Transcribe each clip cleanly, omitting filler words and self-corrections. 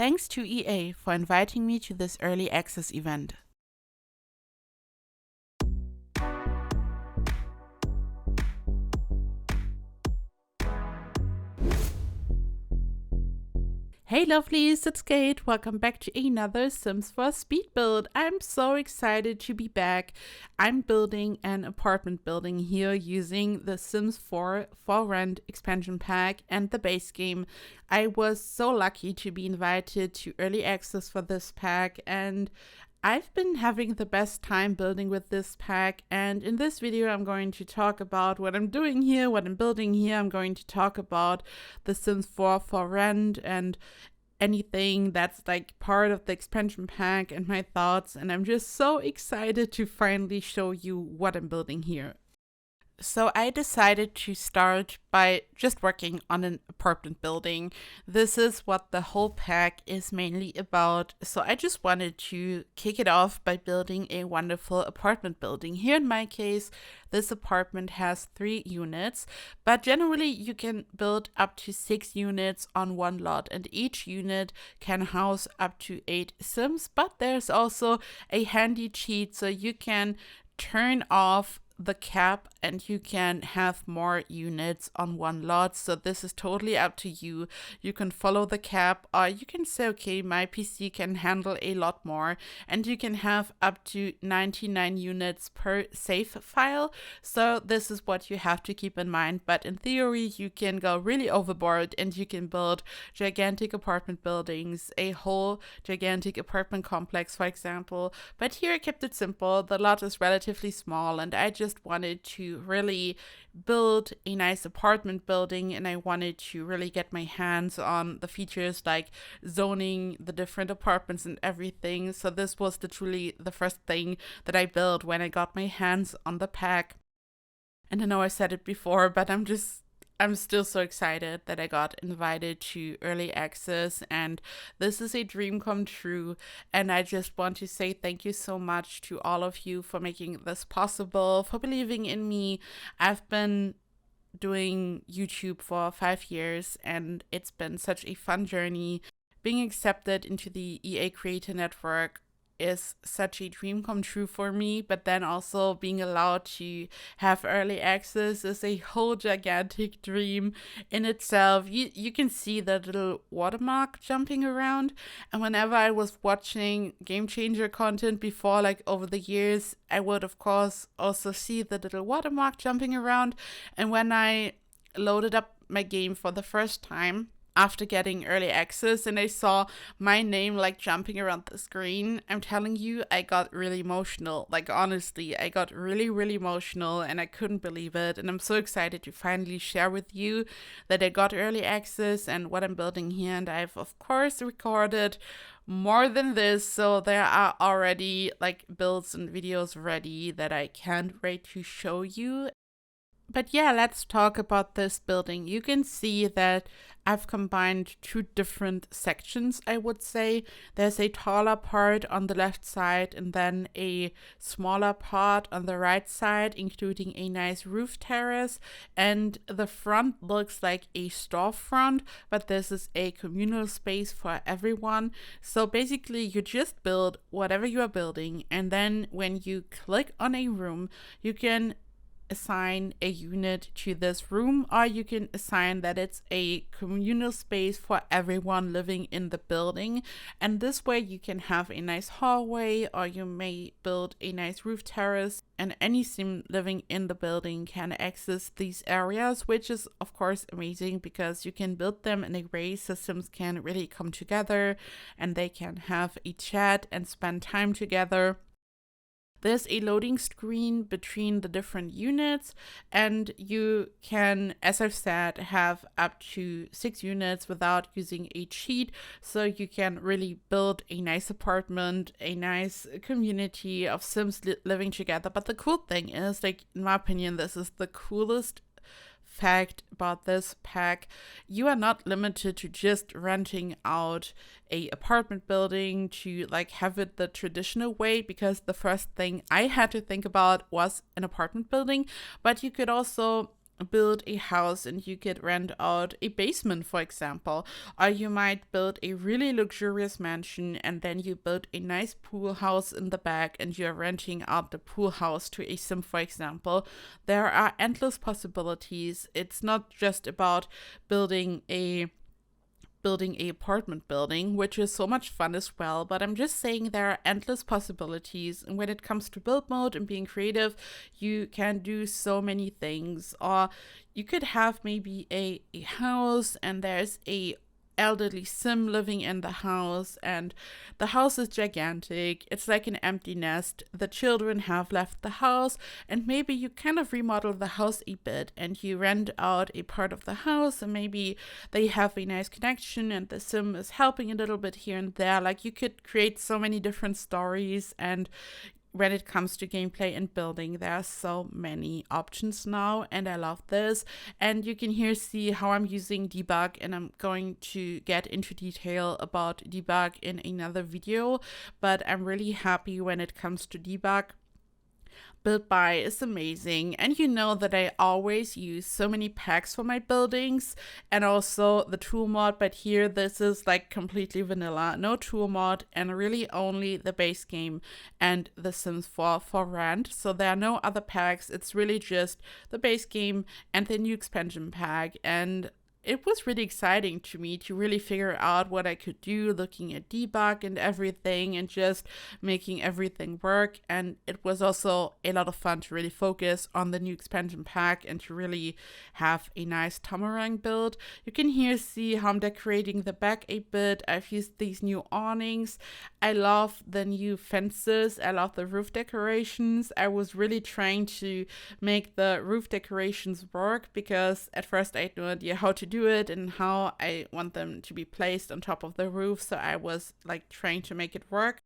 Thanks to EA for inviting me to this early access event. Hey lovelies, it's Kate. Welcome back to another Sims 4 speed build. I'm so excited to be back. I'm building an apartment building here using the Sims 4 For Rent expansion pack and the base game. I was so lucky to be invited to early access for this pack, and I've been having the best time building with this pack, and in this video I'm going to talk about what I'm doing here, what I'm building here. I'm going to talk about the Sims 4 For Rent and anything that's like part of the expansion pack and my thoughts, and I'm just so excited to finally show you what I'm building here. So I decided to start by just working on an apartment building. This is what the whole pack is mainly about. So I just wanted to kick it off by building a wonderful apartment building. Here in my case, this apartment has 3 units, but generally you can build up to 6 units on one lot, and each unit can house up to 8 Sims. But there's also a handy cheat, so you can turn off the cap and you can have more units on one lot. So this is totally up to you. You can follow the cap, or you can say, okay, my PC can handle a lot more, and you can have up to 99 units per save file. So this is what you have to keep in mind. But in theory, you can go really overboard and you can build gigantic apartment buildings, a whole gigantic apartment complex, for example. But here I kept it simple. The lot is relatively small, and I just wanted to really build a nice apartment building, and I wanted to really get my hands on the features like zoning the different apartments and everything. So this was literally the first thing that I built when I got my hands on the pack. And I know I said it before, but I'm still so excited that I got invited to early access, and this is a dream come true. And I just want to say thank you so much to all of you for making this possible, for believing in me. I've been doing YouTube for 5 years, and it's been such a fun journey. Being accepted into the EA Creator Network is such a dream come true for me, but then also being allowed to have early access is a whole gigantic dream in itself. You can see the little watermark jumping around, and whenever I was watching Game Changer content before, like over the years, I would of course also see the little watermark jumping around. And when I loaded up my game for the first time after getting early access and I saw my name like jumping around the screen, I'm telling you, I got really emotional. Like honestly, I got really emotional, and I couldn't believe it. And I'm so excited to finally share with you that I got early access and what I'm building here. And I've of course recorded more than this, so there are already like builds and videos ready that I can't wait to show you. But yeah, let's talk about this building. You can see that I've combined 2 different sections, I would say. There's a taller part on the left side and then a smaller part on the right side, including a nice roof terrace. And the front looks like a storefront, but this is a communal space for everyone. So basically, you just build whatever you are building, and then when you click on a room, you can assign a unit to this room, or you can assign that it's a communal space for everyone living in the building. And this way you can have a nice hallway, or you may build a nice roof terrace, and any sim living in the building can access these areas, which is of course amazing because you can build them in a way so sims can really come together and they can have a chat and spend time together. There's a loading screen between the different units, and you can, as I've said, have up to 6 units without using a cheat. So you can really build a nice apartment, a nice community of Sims living together. But the cool thing is, like, in my opinion, this is the coolest fact about this pack. You are not limited to just renting out a apartment building to like have it the traditional way, because the first thing I had to think about was an apartment building, but you could also build a house and you could rent out a basement, for example. Or you might build a really luxurious mansion and then you build a nice pool house in the back and you're renting out the pool house to a sim, for example. There are endless possibilities. It's not just about building a apartment building, which is so much fun as well, but I'm just saying there are endless possibilities. And when it comes to build mode and being creative, you can do so many things. Or you could have maybe a house and there's a elderly sim living in the house, and the house is gigantic. It's like an empty nest. The children have left the house, and maybe you kind of remodel the house a bit and you rent out a part of the house, and maybe they have a nice connection and the sim is helping a little bit here and there. Like, you could create so many different stories, and when it comes to gameplay and building, there are so many options now, and I love this. And you can here see how I'm using debug, and I'm going to get into detail about debug in another video, but I'm really happy when it comes to debug. Build by is amazing, and you know that I always use so many packs for my buildings and also the tool mod, but here this is like completely vanilla, no tool mod, and really only the base game and the Sims 4 for rent. So there are no other packs. It's really just the base game and the new expansion pack, and it was really exciting to me to really figure out what I could do, looking at debug and everything and just making everything work. And it was also a lot of fun to really focus on the new expansion pack and to really have a nice Tamarang build. You can here see how I'm decorating the back a bit. I've used these new awnings. I love the new fences. I love the roof decorations. I was really trying to make the roof decorations work because at first I had no idea how to do it and how I want them to be placed on top of the roof, so I was like trying to make it work.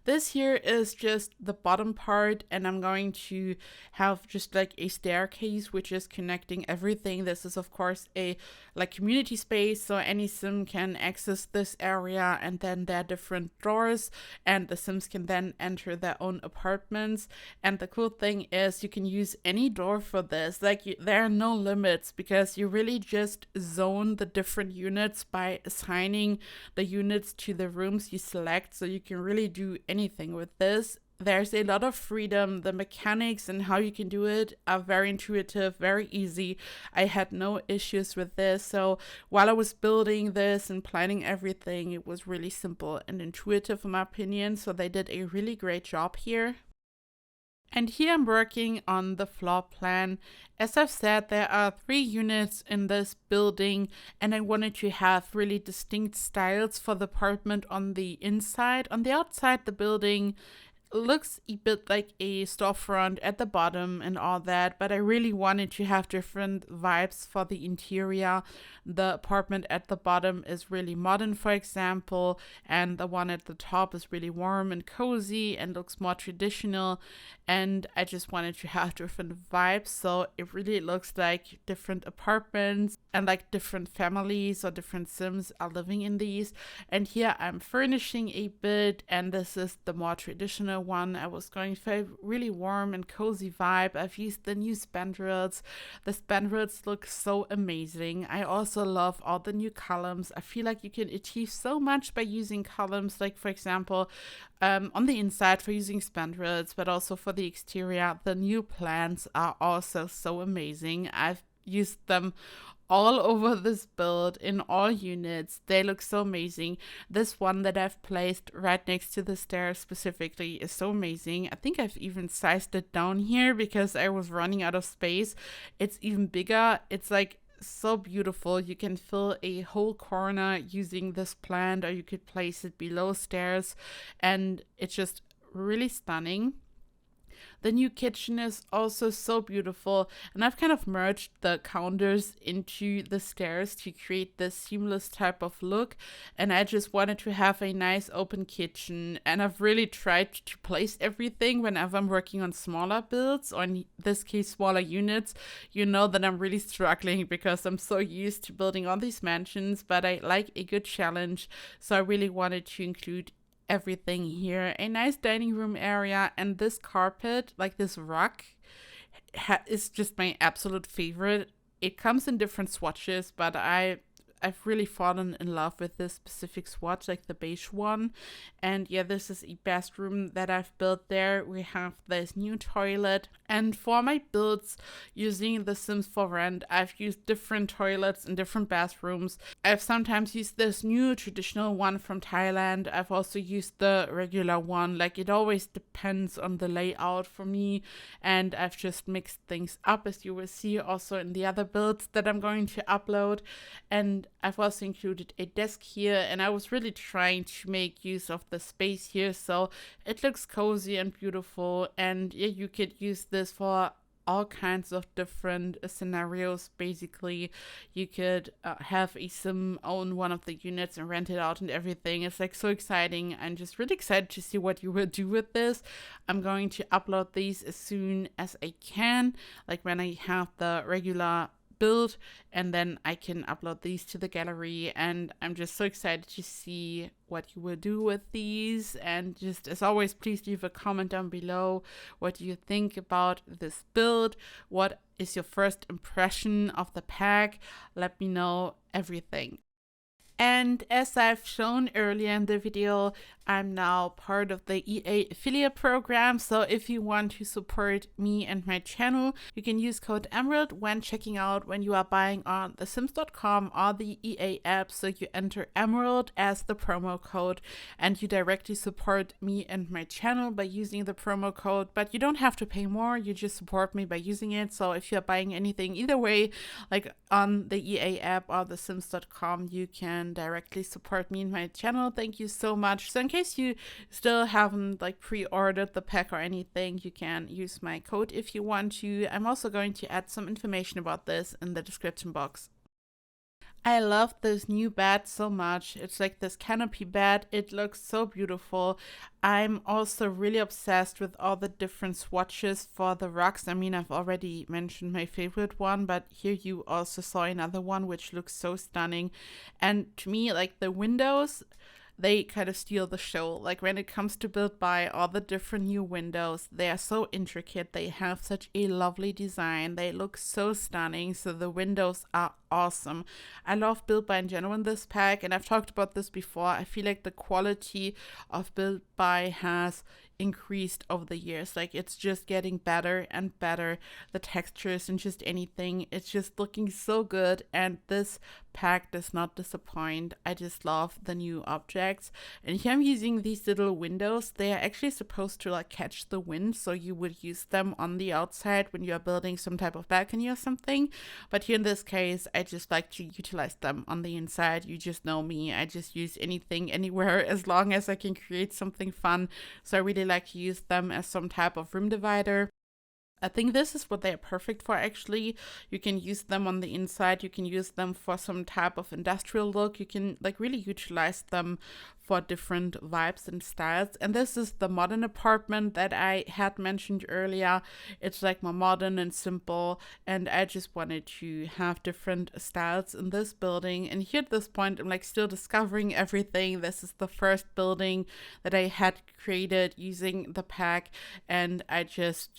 This here is just the bottom part, and I'm going to have just like a staircase which is connecting everything. This is of course a like community space, so any sim can access this area, and then there are different doors and the sims can then enter their own apartments. And the cool thing is you can use any door for this. Like there are no limits because you really just zone the different units by assigning the units to the rooms you select, so you can really do anything with this. There's a lot of freedom. The mechanics and how you can do it are very intuitive, very easy. I had no issues with this. So while I was building this and planning everything, it was really simple and intuitive in my opinion. So they did a really great job here. And here I'm working on the floor plan. As I've said, there are 3 units in this building, and I wanted to have really distinct styles for the apartment on the inside. On the outside, the building looks a bit like a storefront at the bottom and all that, but I really wanted to have different vibes for the interior. The apartment at the bottom is really modern, for example, and the one at the top is really warm and cozy and looks more traditional, and I just wanted to have different vibes, so it really looks like different apartments and like different families or different sims are living in these. And here I'm furnishing a bit, and this is the more traditional one. I was going for a really warm and cozy vibe. I've used the new spandrels. The spandrels look so amazing. I also love all the new columns. I feel like you can achieve so much by using columns, like for example on the inside for using spandrels, but also for the exterior. The new plants are also so amazing. I've used them all over this build in all units. They look so amazing. This one that I've placed right next to the stairs specifically is so amazing. I think I've even sized it down here because I was running out of space. It's even bigger. It's like so beautiful. You can fill a whole corner using this plant, or you could place it below stairs, and it's just really stunning. The new kitchen is also so beautiful, and I've kind of merged the counters into the stairs to create this seamless type of look, and I just wanted to have a nice open kitchen. And I've really tried to place everything whenever I'm working on smaller builds, or in this case smaller units. You know that I'm really struggling because I'm so used to building all these mansions, but I like a good challenge, so I really wanted to include everything here. A nice dining room area, and this carpet, like this rug, is just my absolute favorite. It comes in different swatches, but I've really fallen in love with this specific swatch, like the beige one. And yeah, this is a bathroom that I've built there. We have this new toilet. And for my builds using The Sims for Rent, I've used different toilets in different bathrooms. I've sometimes used this new traditional one from Thailand. I've also used the regular one. Like, it always depends on the layout for me. And I've just mixed things up, as you will see also in the other builds that I'm going to upload. And I've also included a desk here, and I was really trying to make use of the space here so it looks cozy and beautiful. And yeah, you could use this for all kinds of different scenarios. Basically, you could have a sim own one of the units and rent it out and everything. It's like so exciting. I'm just really excited to see what you will do with this. I'm going to upload these as soon as I can, like when I have the regular build, and then I can upload these to the gallery. And I'm just so excited to see what you will do with these. And just as always, please leave a comment down below. What do you think about this build? What is your first impression of the pack? Let me know everything. And as I've shown earlier in the video, I'm now part of the EA affiliate program. So if you want to support me and my channel, you can use code EMERALD when checking out when you are buying on thesims.com or the EA app. So you enter EMERALD as the promo code and you directly support me and my channel by using the promo code. But you don't have to pay more, you just support me by using it. So if you're buying anything either way, like on the EA app or thesims.com, you can directly support me and my channel. Thank you so much. So in case you still haven't like pre-ordered the pack or anything, you can use my code if you want to. I'm also going to add some information about this in the description box. I love this new bed so much. It's like this canopy bed. It looks so beautiful. I'm also really obsessed with all the different swatches for the rugs. I mean, I've already mentioned my favorite one, but here you also saw another one which looks so stunning. And to me, like the windows, they kind of steal the show. Like when it comes to Build By, all the different new windows, they are so intricate. They have such a lovely design. They look so stunning. So the windows are awesome. I love Build By in general in this pack, and I've talked about this before. I feel like the quality of Build By has increased over the years. Like it's just getting better and better. The textures and just anything, it's just looking so good, and this pack does not disappoint. I just love the new objects. And here I'm using these little windows. They are actually supposed to like catch the wind, so you would use them on the outside when you are building some type of balcony or something. But here in this case, I just like to utilize them on the inside. You just know me, I just use anything anywhere as long as I can create something fun. So I really like to use them as some type of room divider. I think this is what they're perfect for, actually. You can use them on the inside. You can use them for some type of industrial look. You can like really utilize them for different vibes and styles. And this is the modern apartment that I had mentioned earlier. It's like more modern and simple, and I just wanted to have different styles in this building. And here at this point, I'm like still discovering everything. This is the first building that I had created using the pack, and I just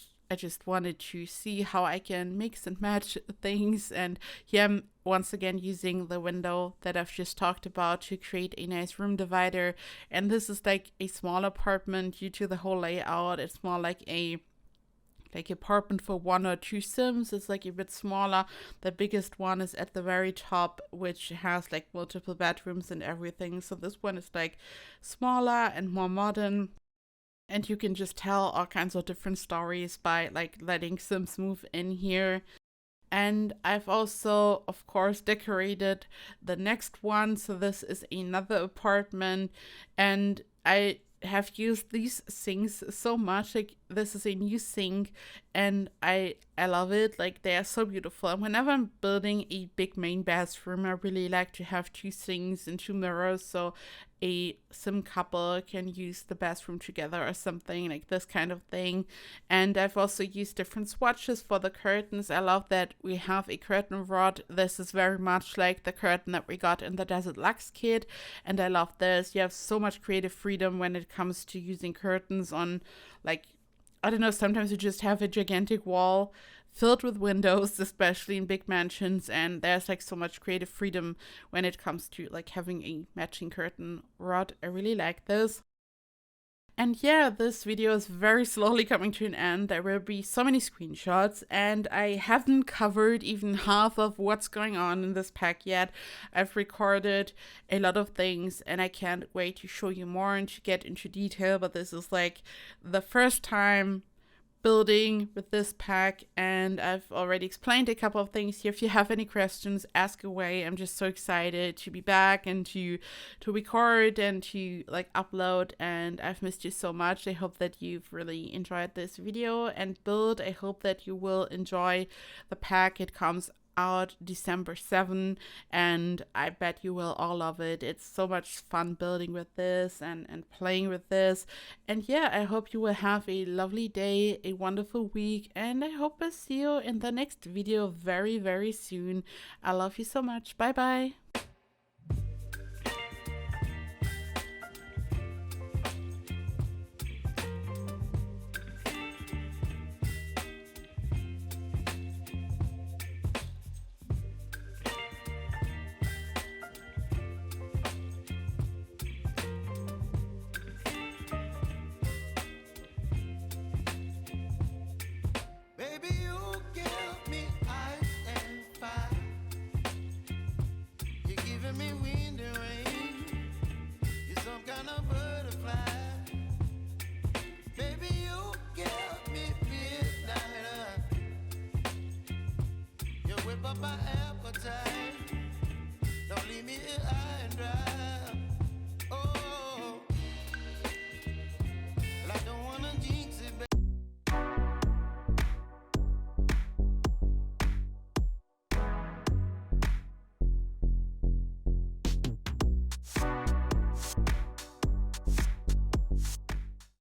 wanted to see how I can mix and match things. And here I'm once again using the window that I've just talked about to create a nice room divider. And this is like a small apartment due to the whole layout. It's more like a apartment for 1 or 2 sims. It's like a bit smaller. The biggest one is at the very top, which has like multiple bedrooms and everything. So this one is like smaller and more modern. And you can just tell all kinds of different stories by like letting sims move in here. And I've also, of course, decorated the next one. So this is another apartment, and I have used these sinks so much. Like this is a new sink, and I love it. Like they are so beautiful. And whenever I'm building a big main bathroom, I really like to have 2 sinks and 2 mirrors, so a sim couple can use the bathroom together or something like this kind of thing. And I've also used different swatches for the curtains. I love that we have a curtain rod. This is very much like the curtain that we got in the Desert Lux kit, and I love this. You have so much creative freedom when it comes to using curtains on, like, I don't know, sometimes you just have a gigantic wall filled with windows, especially in big mansions, and there's like so much creative freedom when it comes to like having a matching curtain rod. I really like this. And yeah, this video is very slowly coming to an end. There will be so many screenshots, and I haven't covered even half of what's going on in this pack yet. I've recorded a lot of things, and I can't wait to show you more and to get into detail, but this is like the first time building with this pack, and I've already explained a couple of things here. If you have any questions, ask away. I'm just so excited to be back and to record and to like upload, and I've missed you so much. I hope that you've really enjoyed this video and build. I hope that you will enjoy the pack. It comes out December 7, and I bet you will all love it. It's so much fun building with this and playing with this. And yeah, I hope you will have a lovely day, a wonderful week, and I hope I see you in the next video very, very soon. I love you so much. Bye bye. Baby, you give me ice and fire. You're giving me wind and rain. You're some kind of butterfly. Baby, you give me midnight. You whip up my appetite. Don't leave me here high and dry.